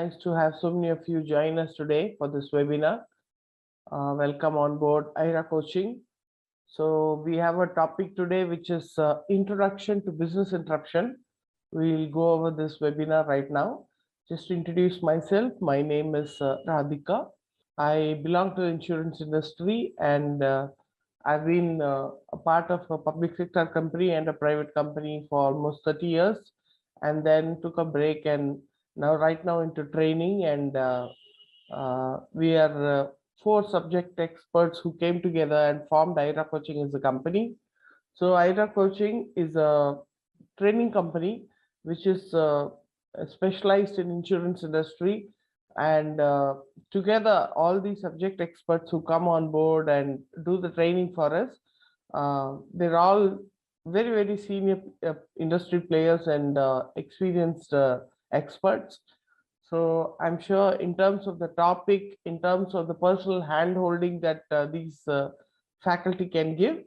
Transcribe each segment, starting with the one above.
Nice to have so many of you join us today for this webinar. Welcome on board IRA Coaching. So we have a topic today which is Introduction to Business Interruption. We'll go over this webinar right now. Just to introduce myself, my name is Radhika. I belong to the insurance industry and I've been a part of a public sector company and a private company for almost 30 years, and then took a break and right now into training. And we are four subject experts who came together and formed IRA Coaching as a company. So IRA Coaching is a training company which is specialized in insurance industry, and together all the subject experts who come on board and do the training for us, they're all very senior industry players and experienced experts. So I'm sure in terms of the topic, in terms of the personal hand holding that these faculty can give,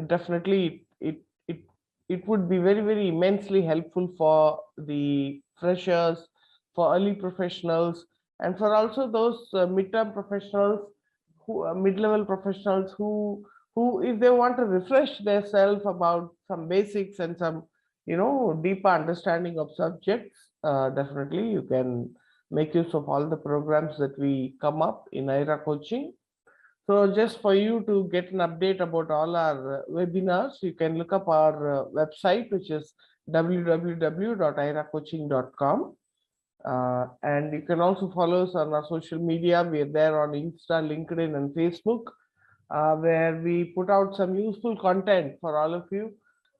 definitely it would be very immensely helpful for the freshers, for early professionals, and for also those mid-term professionals, who mid-level professionals who if they want to refresh their self about some basics and some deeper understanding of subjects, definitely you can make use of all the programs that we come up in IRA Coaching. So just for you to get an update about all our webinars, you can look up our website, which is www.iracoaching.com. And you can also follow us on our social media. We are there on Insta, LinkedIn, and Facebook, where we put out some useful content for all of you.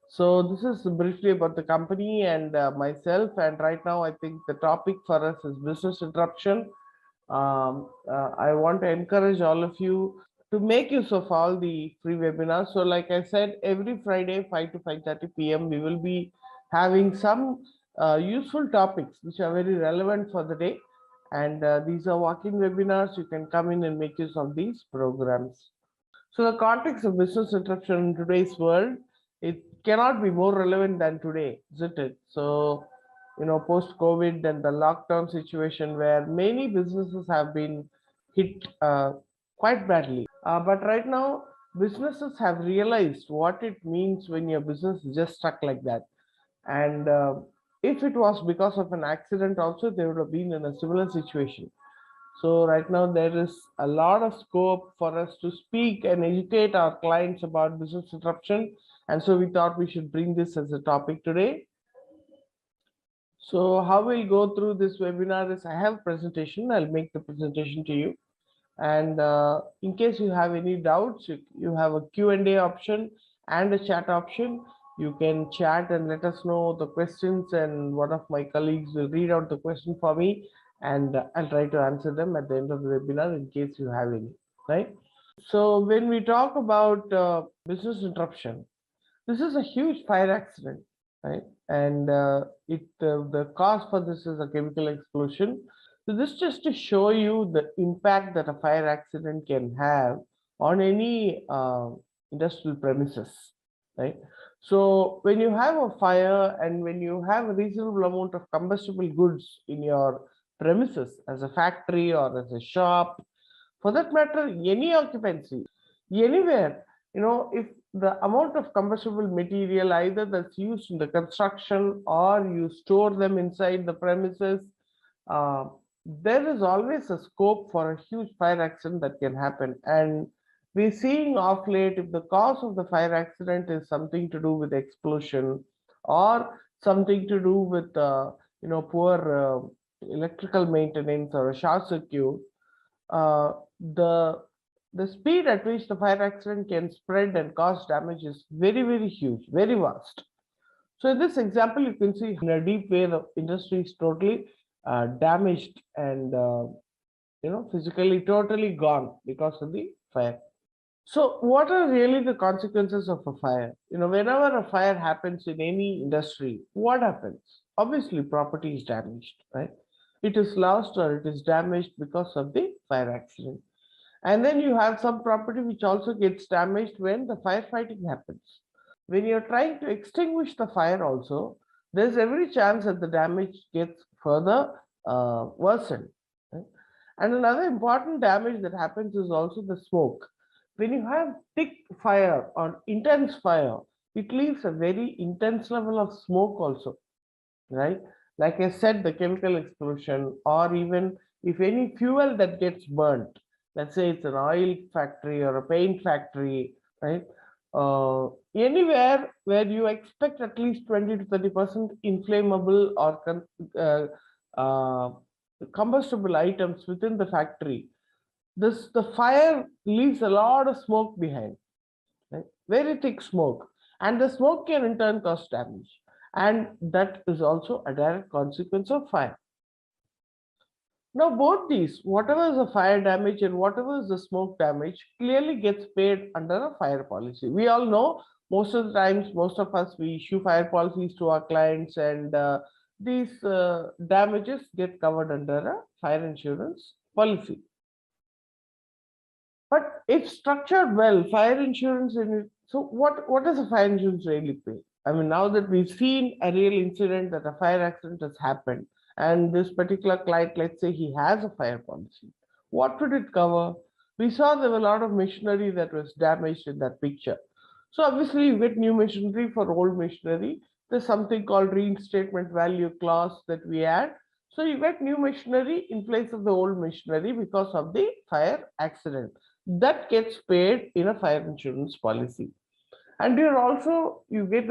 So this is briefly about the company and myself. And right now, I think the topic for us is business interruption. I want to encourage all of you to make use of all the free webinars. So like I said, every Friday, 5 to 5:30 p.m., we will be having some useful topics which are very relevant for the day. And these are walk-in webinars. You can come in and make use of these programs. So the context of business interruption in today's world, it cannot be more relevant than today, isn't it? So, post-COVID and the lockdown situation where many businesses have been hit quite badly. But right now, businesses have realized what it means when your business is just stuck like that. And if it was because of an accident also, they would have been in a similar situation. So right now there is a lot of scope for us to speak and educate our clients about business interruption. And so we thought we should bring this as a topic today. So how we'll go through this webinar is I have a presentation. I'll make the presentation to you. And in case you have any doubts, you have a Q&A option and a chat option. You can chat and let us know the questions, and one of my colleagues will read out the question for me, and I'll try to answer them at the end of the webinar in case you have any, right? So when we talk about business interruption, this is a huge fire accident, right? And the cause for this is a chemical explosion. So this just to show you the impact that a fire accident can have on any industrial premises, right? So when you have a fire and when you have a reasonable amount of combustible goods in your premises, as a factory or as a shop, for that matter, any occupancy, anywhere, if the amount of combustible material either that's used in the construction or you store them inside the premises, there is always a scope for a huge fire accident that can happen. And we're seeing off late, if the cause of the fire accident is something to do with explosion or something to do with poor electrical maintenance or a short circuit, the speed at which the fire accident can spread and cause damage is very huge, very vast. So in this example, you can see in a deep way the industry is totally damaged and physically totally gone because of the fire. So what are really the consequences of a fire? Whenever a fire happens in any industry, what happens? Obviously, property is damaged, right? It is lost or it is damaged because of the fire accident. And then you have some property which also gets damaged when the firefighting happens. When you're trying to extinguish the fire also, there's every chance that the damage gets further worsen. Right? And another important damage that happens is also the smoke. When you have thick fire or intense fire, it leaves a very intense level of smoke also, right? Like I said, the chemical explosion, or even if any fuel that gets burnt, let's say it's an oil factory or a paint factory, right? Anywhere where you expect at least 20 to 30% inflammable or uh, uh, combustible items within the factory, the fire leaves a lot of smoke behind, right? Very thick smoke, and the smoke can in turn cause damage, and that is also a direct consequence of fire. Now both these, whatever is the fire damage and whatever is the smoke damage, clearly gets paid under a fire policy. We all know most of the times, most of us, we issue fire policies to our clients, and these damages get covered under a fire insurance policy. But if structured well, fire insurance in it. So what does a fire insurance really pay? I mean, now that we've seen a real incident that a fire accident has happened, and this particular client, let's say he has a fire policy, what would it cover? We saw there were a lot of machinery that was damaged in that picture. So obviously you get new machinery for old machinery. There's something called reinstatement value clause that we add. So you get new machinery in place of the old machinery because of the fire accident. That gets paid in a fire insurance policy. And you're also you get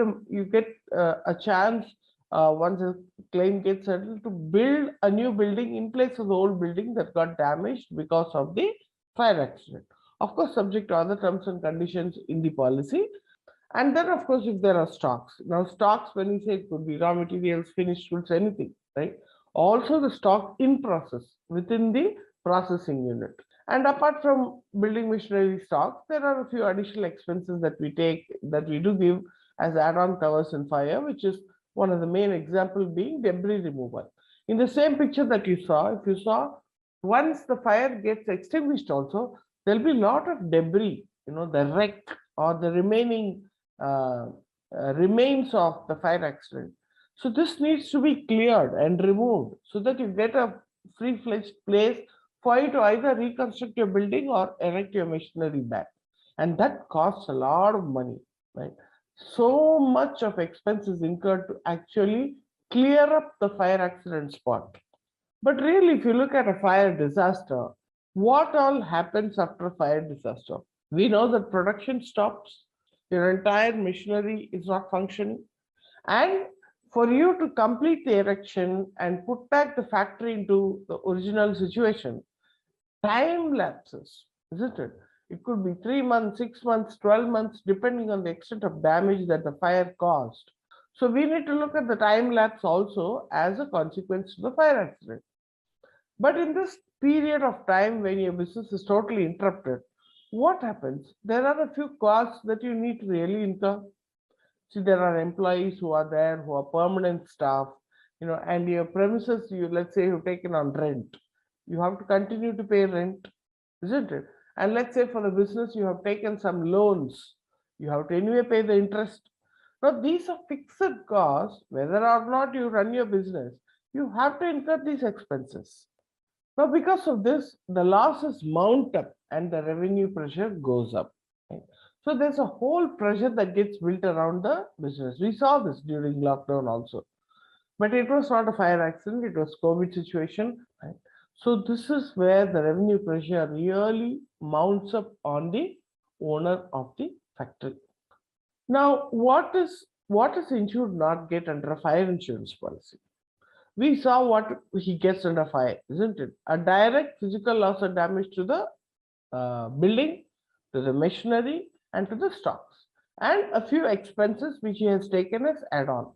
a chance once a claim gets settled to build a new building in place of the old building that got damaged because of the fire accident. Of course, subject to other terms and conditions in the policy. And then, of course, if there are stocks. Now, stocks, when we say, it could be raw materials, finished goods, anything, right? Also the stock in process within the processing unit. And apart from building machinery stocks, there are a few additional expenses that we do give as add-on covers in fire, which is one of the main example being debris removal. In the same picture that you saw, if you saw, once the fire gets extinguished also, there'll be a lot of debris, the wreck or the remaining remains of the fire accident. So this needs to be cleared and removed so that you get a free-fledged place for you to either reconstruct your building or erect your machinery back. And that costs a lot of money, right? So much of expenses incurred to actually clear up the fire accident spot. But really, if you look at a fire disaster, what all happens after a fire disaster? We know that production stops, your entire machinery is not functioning, and for you to complete the erection and put back the factory into the original situation, time lapses, isn't it? It could be 3 months, 6 months, 12 months, depending on the extent of damage that the fire caused. So we need to look at the time lapse also as a consequence to the fire accident. But in this period of time when your business is totally interrupted, what happens? There are a few costs that you need to really incur. See, there are employees who are there, who are permanent staff, and your premises, let's say you've taken on rent. You have to continue to pay rent, isn't it? And let's say for the business, you have taken some loans. You have to anyway pay the interest. Now, these are fixed costs, whether or not you run your business, you have to incur these expenses. Now, because of this, the losses mount up and the revenue pressure goes up. Right? So there's a whole pressure that gets built around the business. We saw this during lockdown also. But it was not a fire accident, it was COVID situation. Right? So this is where the revenue pressure really mounts up on the owner of the factory. Now, what is insured not get under a fire insurance policy? We saw what he gets under fire, isn't it? A direct physical loss or damage to the building, to the machinery, and to the stocks, and a few expenses which he has taken as add-on.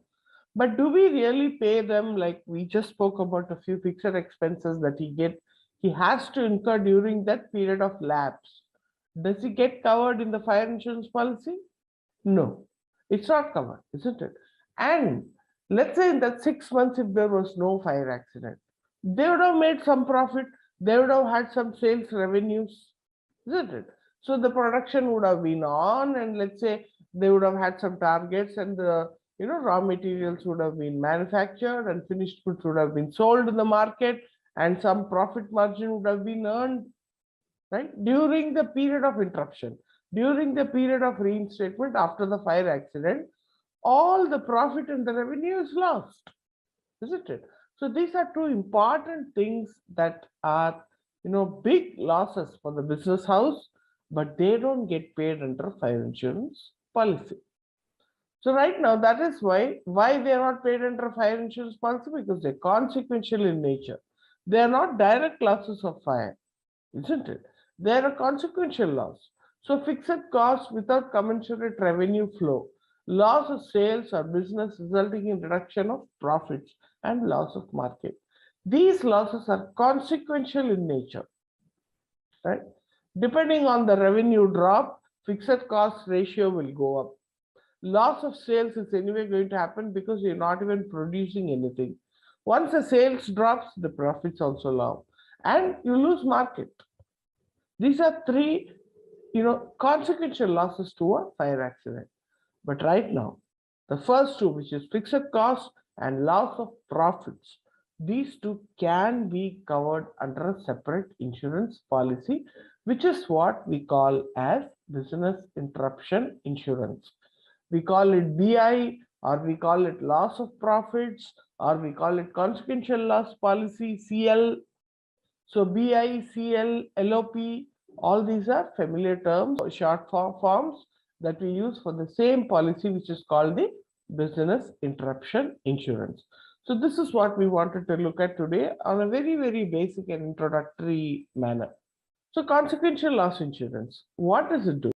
But do we really pay them? Like we just spoke about a few fixed expenses that he has to incur during that period of lapse. Does he get covered in the fire insurance policy? No, it's not covered, isn't it? And let's say in that 6 months, if there was no fire accident, they would have made some profit, they would have had some sales revenues, isn't it? So the production would have been on, and let's say they would have had some targets, and the raw materials would have been manufactured and finished goods would have been sold in the market, and some profit margin would have been earned, right? During the period of interruption, during the period of reinstatement after the fire accident, all the profit and the revenue is lost, isn't it? So these are two important things that are, big losses for the business house, but they don't get paid under fire insurance policy. So right now, that is why they are not paid under fire insurance policy, because they're consequential in nature. They are not direct losses of fire, isn't it? They are a consequential loss. So fixed costs without commensurate revenue flow, loss of sales or business resulting in reduction of profits and loss of market. These losses are consequential in nature, right? Depending on the revenue drop, fixed cost ratio will go up. Loss of sales is anyway going to happen because you're not even producing anything. Once the sales drops, the profits also low, and you lose market. These are three, consequential losses to a fire accident. But right now, the first two, which is fixed cost and loss of profits, these two can be covered under a separate insurance policy, which is what we call as business interruption insurance. We call it BI, or we call it loss of profits, or we call it consequential loss policy, CL. So BI, CL, LOP, all these are familiar terms, short forms that we use for the same policy, which is called the business interruption insurance. So this is what we wanted to look at today on a very, very basic and introductory manner. So consequential loss insurance, what does it do?